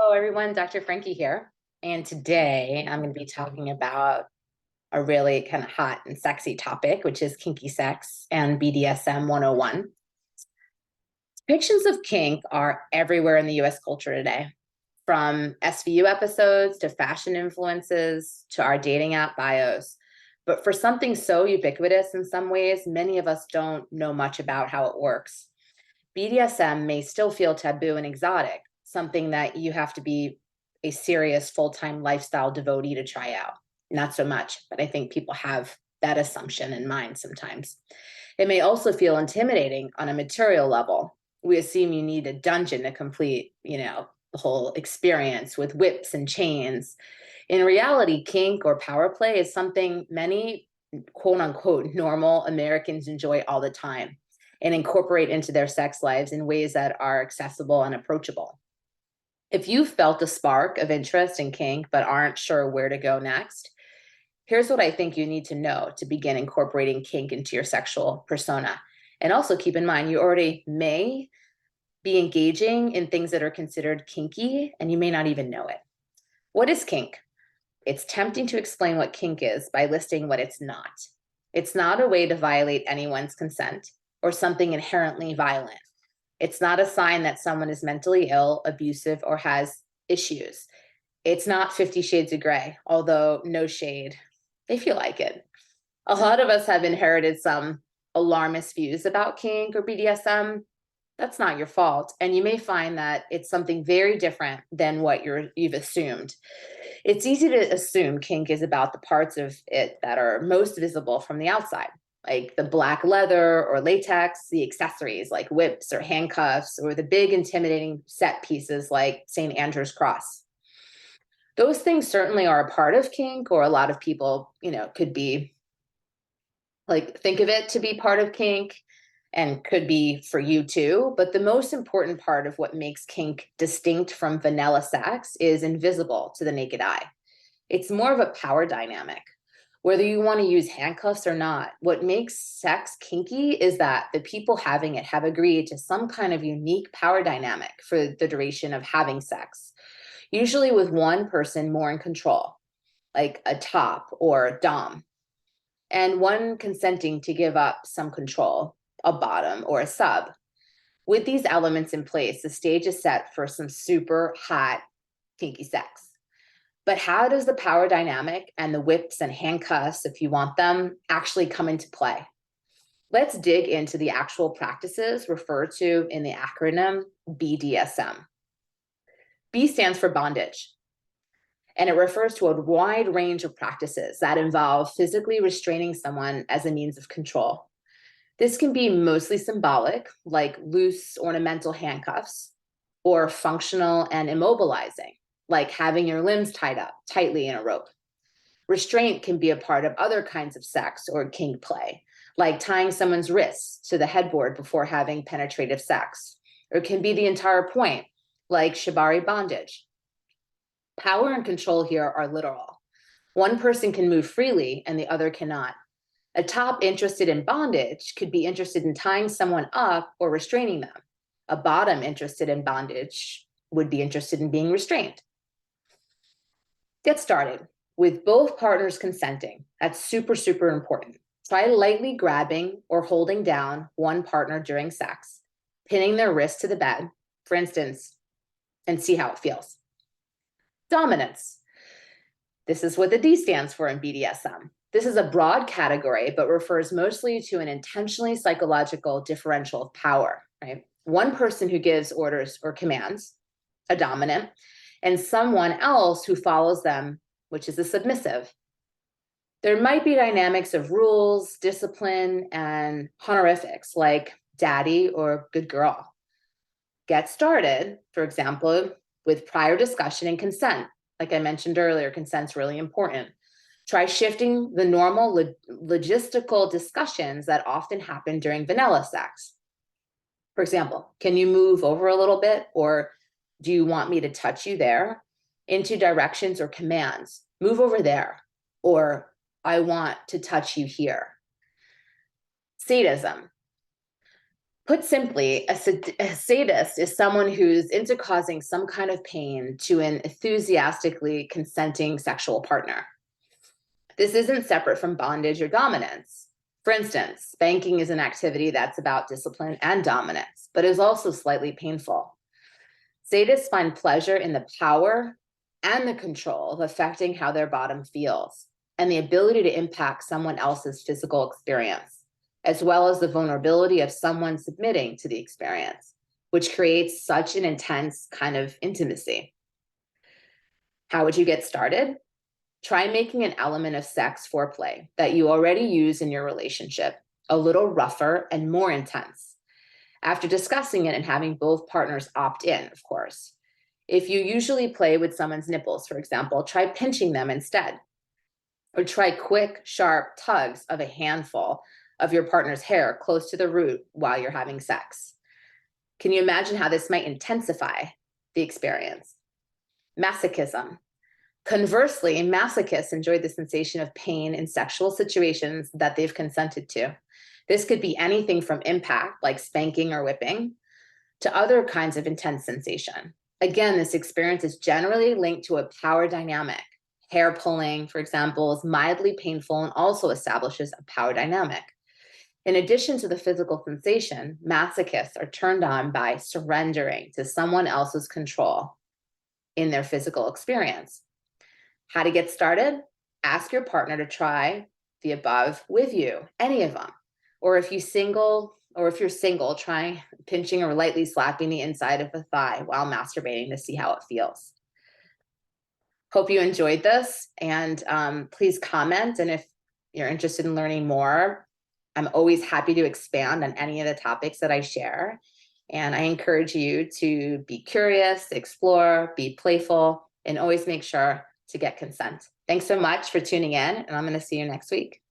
Hello, everyone. Dr. Frankie here. And today I'm going to be talking about a really kind of hot and sexy topic, which is kinky sex and BDSM 101. Depictions of kink are everywhere in the US culture today, from SVU episodes to fashion influences to our dating app bios. But for something so ubiquitous in some ways, many of us don't know much about how it works. BDSM may still feel taboo and exotic, something that you have to be a serious full-time lifestyle devotee to try out. Not so much, but I think people have that assumption in mind sometimes. It may also feel intimidating on a material level. We assume you need a dungeon to complete, the whole experience with whips and chains. In reality, kink or power play is something many quote unquote normal Americans enjoy all the time and incorporate into their sex lives in ways that are accessible and approachable. If you felt a spark of interest in kink but aren't sure where to go next, here's what I think you need to know to begin incorporating kink into your sexual persona. And also keep in mind, you already may be engaging in things that are considered kinky, and you may not even know it. What is kink? It's tempting to explain what kink is by listing what it's not. It's not a way to violate anyone's consent or something inherently violent. It's not a sign that someone is mentally ill, abusive, or has issues. It's not 50 Shades of Grey, although no shade. They feel like it. A lot of us have inherited some alarmist views about kink or BDSM. That's not your fault. And you may find that it's something very different than what you've assumed. It's easy to assume kink is about the parts of it that are most visible from the outside, like the black leather or latex, the accessories like whips or handcuffs, or the big intimidating set pieces like St. Andrew's cross. Those things certainly are a part of kink, or a lot of people, could be think of it to be part of kink and could be for you too. But the most important part of what makes kink distinct from vanilla sex is invisible to the naked eye. It's more of a power dynamic. Whether you want to use handcuffs or not, what makes sex kinky is that the people having it have agreed to some kind of unique power dynamic for the duration of having sex, usually with one person more in control, like a top or dom, and one consenting to give up some control, a bottom or a sub. With these elements in place, the stage is set for some super hot kinky sex. But how does the power dynamic and the whips and handcuffs, if you want them, actually come into play? Let's dig into the actual practices referred to in the acronym BDSM. B stands for bondage, and it refers to a wide range of practices that involve physically restraining someone as a means of control. This can be mostly symbolic, like loose ornamental handcuffs, or functional and immobilizing, like having your limbs tied up tightly in a rope. Restraint can be a part of other kinds of sex or kink play, like tying someone's wrists to the headboard before having penetrative sex, or it can be the entire point, like shibari bondage. Power and control here are literal. One person can move freely and the other cannot. A top interested in bondage could be interested in tying someone up or restraining them. A bottom interested in bondage would be interested in being restrained. Get started with both partners consenting. That's super, super important. Try lightly grabbing or holding down one partner during sex, pinning their wrist to the bed, for instance, and see how it feels. Dominance. This is what the D stands for in BDSM. This is a broad category, but refers mostly to an intentionally psychological differential of power, right? One person who gives orders or commands, a dominant, and someone else who follows them, which is a submissive. There might be dynamics of rules, discipline, and honorifics like daddy or good girl. Get started, for example, with prior discussion and consent. Like I mentioned earlier, consent's really important. Try shifting the normal logistical discussions that often happen during vanilla sex. For example, can you move over a little bit? Or do you want me to touch you there? Into directions or commands. Move over there. Or I want to touch you here. Sadism. Put simply, a sadist is someone who's into causing some kind of pain to an enthusiastically consenting sexual partner. This isn't separate from bondage or dominance. For instance, spanking is an activity that's about discipline and dominance, but is also slightly painful. Sadists find pleasure in the power and the control of affecting how their bottom feels, and the ability to impact someone else's physical experience, as well as the vulnerability of someone submitting to the experience, which creates such an intense kind of intimacy. How would you get started? Try making an element of sex foreplay that you already use in your relationship a little rougher and more intense, after discussing it and having both partners opt in, of course. If you usually play with someone's nipples, for example, try pinching them instead. Or try quick, sharp tugs of a handful of your partner's hair close to the root while you're having sex. Can you imagine how this might intensify the experience? Masochism. Conversely, masochists enjoy the sensation of pain in sexual situations that they've consented to. This could be anything from impact, like spanking or whipping, to other kinds of intense sensation. Again, this experience is generally linked to a power dynamic. Hair pulling, for example, is mildly painful and also establishes a power dynamic. In addition to the physical sensation, masochists are turned on by surrendering to someone else's control in their physical experience. How to get started? Ask your partner to try the above with you, any of them. Or if you're single, try pinching or lightly slapping the inside of the thigh while masturbating to see how it feels. Hope you enjoyed this, and please comment. And if you're interested in learning more, I'm always happy to expand on any of the topics that I share. And I encourage you to be curious, explore, be playful, and always make sure to get consent. Thanks so much for tuning in, and I'm going to see you next week.